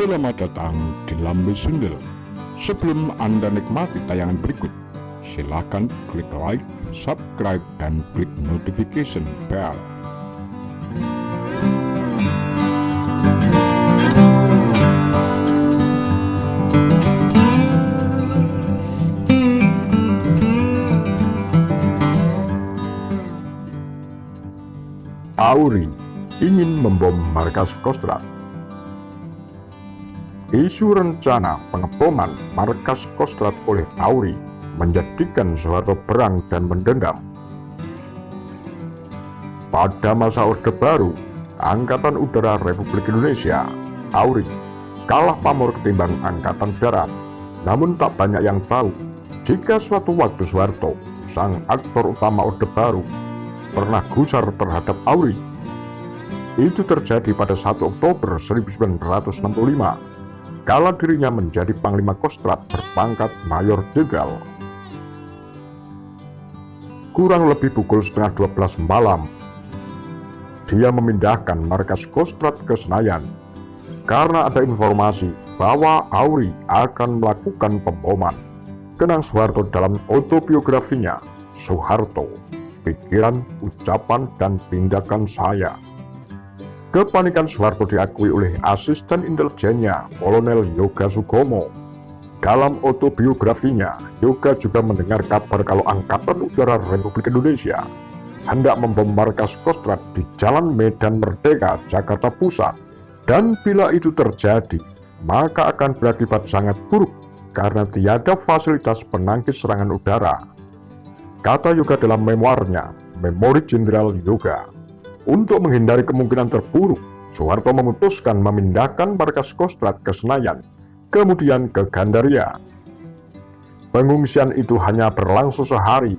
Selamat datang di Lambe Sundel. Sebelum Anda nikmati tayangan berikut, silakan klik like, subscribe, dan klik notification bell. Auri ingin membom markas Kostrad. Isu rencana pengeboman markas Kostrad oleh Auri menjadikan Soeharto berang dan mendendam. Pada masa Orde Baru, Angkatan Udara Republik Indonesia, Auri, kalah pamor ketimbang Angkatan Darat. Namun tak banyak yang tahu jika suatu waktu Soeharto, sang aktor utama Orde Baru, pernah gusar terhadap Auri. Itu terjadi pada 1 Oktober 1965. Kala dirinya menjadi Panglima Kostrad berpangkat Mayor Jenderal. Kurang lebih pukul setengah 12 malam, dia memindahkan markas Kostrad ke Senayan karena ada informasi bahwa Auri akan melakukan pemboman. Kenang Soeharto dalam autobiografinya, Soeharto, pikiran, ucapan, dan tindakan saya. Kepanikan Soeharto diakui oleh asisten intelijennya, Kolonel Yoga Sugomo. Dalam autobiografinya, Yoga juga mendengar kabar kalau Angkatan Udara Republik Indonesia hendak membom markas Kostrad di Jalan Medan Merdeka, Jakarta Pusat. Dan bila itu terjadi, maka akan berakibat sangat buruk karena tiada fasilitas penangkis serangan udara. Kata Yoga dalam memoarnya, Memori Jenderal Yoga. Untuk menghindari kemungkinan terburuk, Soeharto memutuskan memindahkan markas Kostrad ke Senayan, kemudian ke Gandaria. Pengungsian itu hanya berlangsung sehari.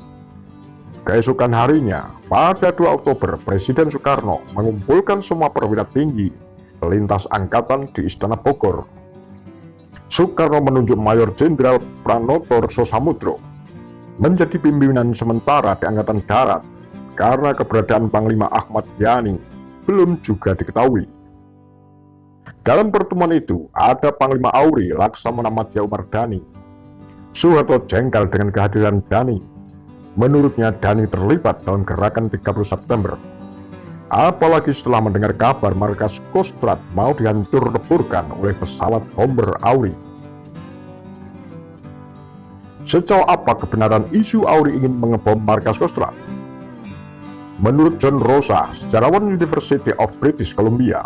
Keesokan harinya, pada 2 Oktober, Presiden Soekarno mengumpulkan semua perwira tinggi lintas angkatan di Istana Bogor. Soekarno menunjuk Mayor Jenderal Pranoto Samudro menjadi pimpinan sementara di Angkatan Darat, karena keberadaan Panglima Ahmad Yani belum juga diketahui. Dalam pertemuan itu ada Panglima Auri Laksamana Madya Umar Dhani. Soeharto jengkel dengan kehadiran Dhani. Menurutnya Dhani terlibat dalam gerakan 30 September. Apalagi setelah mendengar kabar markas Kostrad mau dihancur-leburkan oleh pesawat bomber Auri. Sejauh apa kebenaran isu Auri ingin mengebom markas Kostrad? Menurut John Rosa, sejarawan University of British Columbia,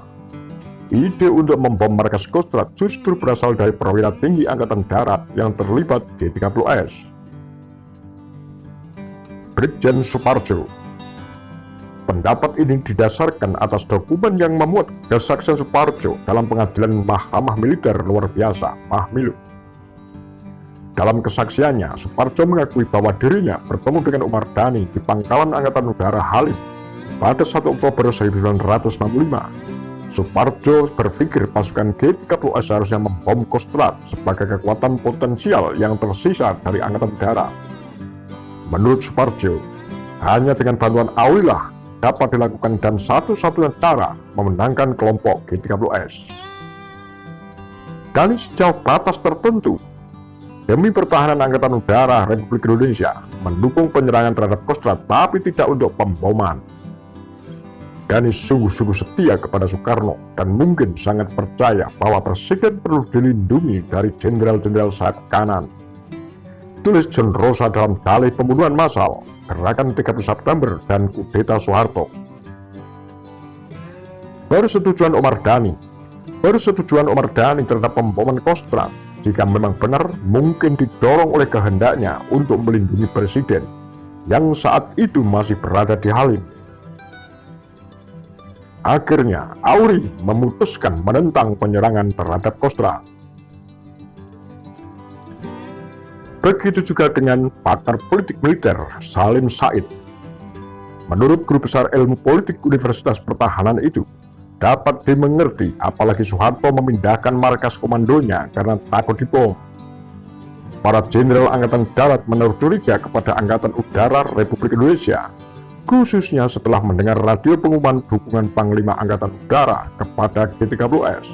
ide untuk membom markas Kostrad justru berasal dari perwira tinggi Angkatan Darat yang terlibat G30S. Brigjen Suparjo. Pendapat ini didasarkan atas dokumen yang memuat kesaksian Suparjo dalam pengadilan Mahkamah Militer Luar Biasa, Mahmilu. Dalam kesaksiannya, Suparjo mengakui bahwa dirinya bertemu dengan Umar Dhani di Pangkalan Angkatan Udara Halim pada 1 Oktober 1965. Suparjo berpikir pasukan G30S seharusnya membom Kostrad sebagai kekuatan potensial yang tersisa dari Angkatan Darat. Menurut Suparjo, hanya dengan bantuan Auri lah dapat dilakukan dan satu-satunya cara memenangkan kelompok G30S. Dari sejauh batas tertentu, demi pertahanan Angkatan Udara Republik Indonesia mendukung penyerangan terhadap Kostrad, tapi tidak untuk pemboman. Dhani sungguh-sungguh setia kepada Soekarno dan mungkin sangat percaya bahwa Presiden perlu dilindungi dari jenderal-jenderal sayap kanan. Tulis John Rosa dalam dalih pembunuhan massal, gerakan 30 September dan kudeta Soeharto. Persetujuan Umar Dhani terhadap pemboman Kostrad jika memang benar mungkin didorong oleh kehendaknya untuk melindungi Presiden yang saat itu masih berada di Halim. Akhirnya Auri memutuskan menentang penyerangan terhadap Kostrad. Begitu juga dengan pakar politik militer Salim Said. Menurut Guru Besar Ilmu Politik Universitas Pertahanan itu, dapat dimengerti apalagi Soeharto memindahkan markas komandonya karena takut dibom. Para jenderal Angkatan Darat menaruh curiga kepada Angkatan Udara Republik Indonesia, khususnya setelah mendengar radio pengumuman dukungan Panglima Angkatan Udara kepada G30S.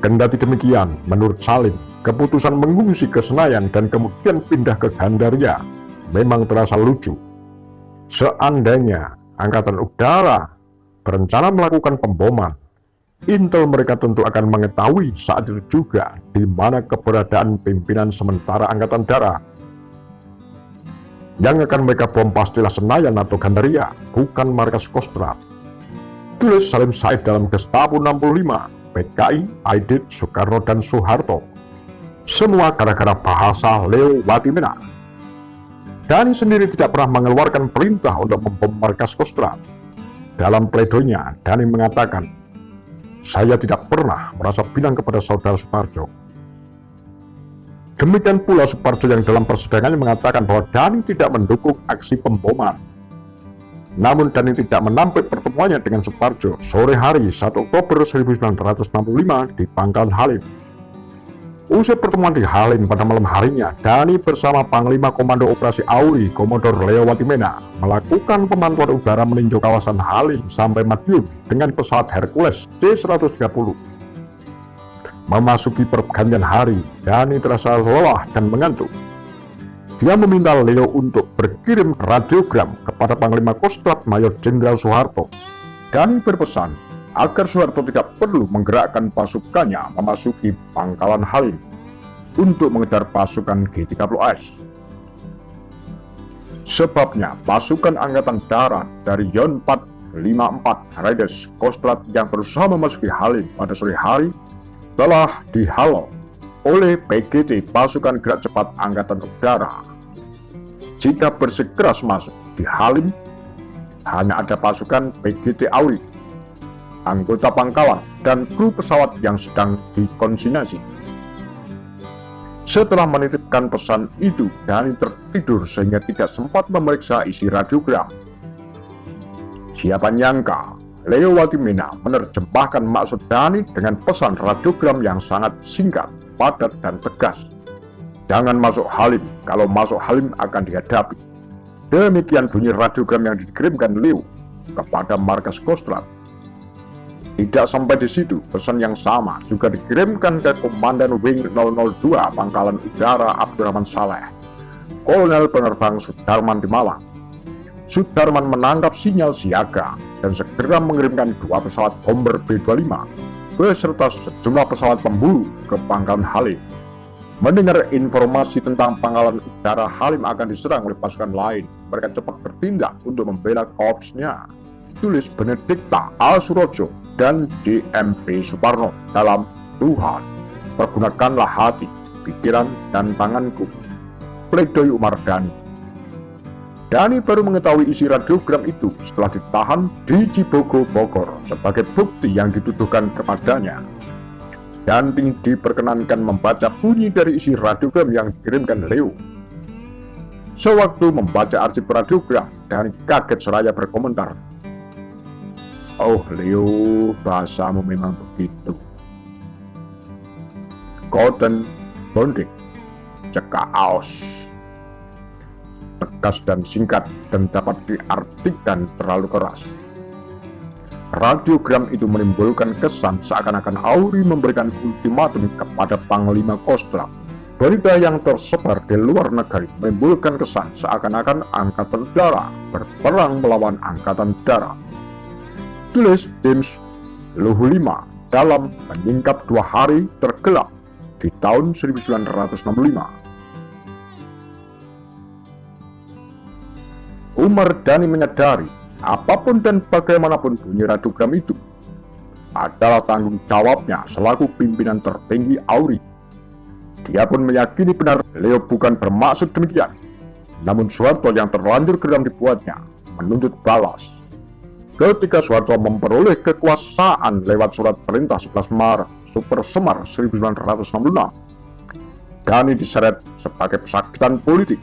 Kendati demikian, menurut Salim, keputusan mengungsi ke Senayan dan kemudian pindah ke Gandaria memang terasa lucu. Seandainya Angkatan Udara berencana melakukan pemboman, intel mereka tentu akan mengetahui saat itu juga di mana keberadaan pimpinan sementara Angkatan Darat. Yang akan mereka bom pastilah Senayan atau Gandaria, bukan markas Kostrad. Tulis Salim Said dalam Gestapo 65, PKI, Aidit, Soekarno, dan Soeharto. Semua gara-gara bahasa Leo Watimena. Dhani sendiri tidak pernah mengeluarkan perintah untuk membom markas Kostrad. Dalam pledoinya, Dhani mengatakan, "Saya tidak pernah merasa bilang kepada saudara Suparjo." Demikian pula Suparjo yang dalam persidangannya mengatakan bahwa Dhani tidak mendukung aksi pemboman. Namun Dhani tidak menampik pertemuannya dengan Suparjo sore hari 1 Oktober 1965 di Pangkalan Halim. Usai pertemuan di Halim pada malam harinya, Dhani bersama Panglima Komando Operasi Auri, Komodor Leo Watimena, melakukan pemantauan udara meninjau kawasan Halim sampai Madiun dengan pesawat Hercules C-130. Memasuki pergantian hari, Dhani terasa lelah dan mengantuk. Dia meminta Leo untuk berkirim radiogram kepada Panglima Kostrad Mayor Jenderal Soeharto. Dhani berpesan agar Soeharto tidak perlu menggerakkan pasukannya memasuki Pangkalan Halim untuk mengejar pasukan G30S. Sebabnya pasukan Angkatan Darat dari Yon 454 Raiders Kostrad yang berusaha memasuki Halim pada sore hari telah dihalau oleh PGT pasukan gerak cepat Angkatan Udara. Jika bersikeras masuk di Halim, hanya ada pasukan PGT Auri, anggota pangkalan, dan kru pesawat yang sedang dikonsignasi. Setelah menitipkan pesan itu, Dhani tertidur sehingga tidak sempat memeriksa isi radiogram. Siapa nyangka, Leo Watimena menerjemahkan maksud Dhani dengan pesan radiogram yang sangat singkat, padat, dan tegas. Jangan masuk Halim, kalau masuk Halim akan dihadapi. Demikian bunyi radiogram yang dikirimkan Leo kepada markas Kostrad. Tidak sampai di situ, pesan yang sama juga dikirimkan ke Komandan Wing 002 Pangkalan Udara Abdurrahman Saleh, Kolonel Penerbang Sudarman di Malang. Sudarman menangkap sinyal siaga dan segera mengirimkan 2 pesawat bomber B-25 beserta sejumlah pesawat pemburu ke Pangkalan Halim. Mendengar informasi tentang Pangkalan Udara Halim akan diserang oleh pasukan lain, mereka cepat bertindak untuk membela korpsnya. Tulis Benedikta A. Surojo dan JMV Suparno dalam Tuhan, pergunakanlah hati, pikiran, dan tanganku. Pledoi Umar Dhani. Dhani baru mengetahui isi radiogram itu setelah ditahan di Cibogo, Bogor sebagai bukti yang dituduhkan kepadanya. Dan diperkenankan membaca bunyi dari isi radiogram yang dikirimkan Leo. Sewaktu membaca arsip radiogram, Dhani kaget seraya berkomentar, "Oh Leo, bahasamu memang begitu. Cotton bonding, cekak aos. Tegas dan singkat dan dapat diartikan terlalu keras." Radiogram itu menimbulkan kesan seakan-akan Auri memberikan ultimatum kepada Panglima Kostrad. Berita yang tersebar di luar negeri menimbulkan kesan seakan-akan Angkatan Darat berperang melawan Angkatan Darat. Tulis James Luhulima dalam Menyingkap 2 Hari Tergelap di tahun 1965. Umar Dhani menyadari apapun dan bagaimanapun bunyi radiogram itu adalah tanggung jawabnya selaku pimpinan tertinggi Auri. Dia pun meyakini benar Leo bukan bermaksud demikian. Namun Soeharto yang terlanjur geram dibuatnya menuntut balas. Ketika Soeharto memperoleh kekuasaan lewat surat perintah 11 Maret Super Semar 1966, Dhani diseret sebagai pesakitan politik.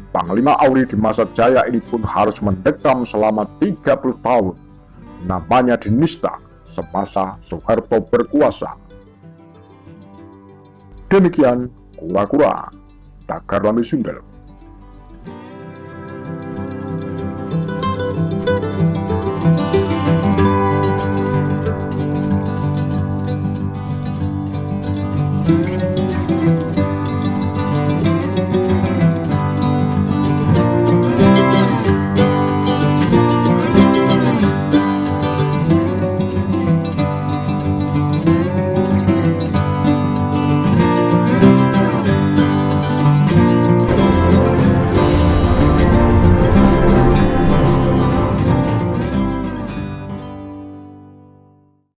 Panglima Auri di masa jaya ini pun harus mendekam selama 30 tahun. Namanya dinista semasa Soeharto berkuasa. Demikian kura-kura Tagar Lambe Sundel. Thank you.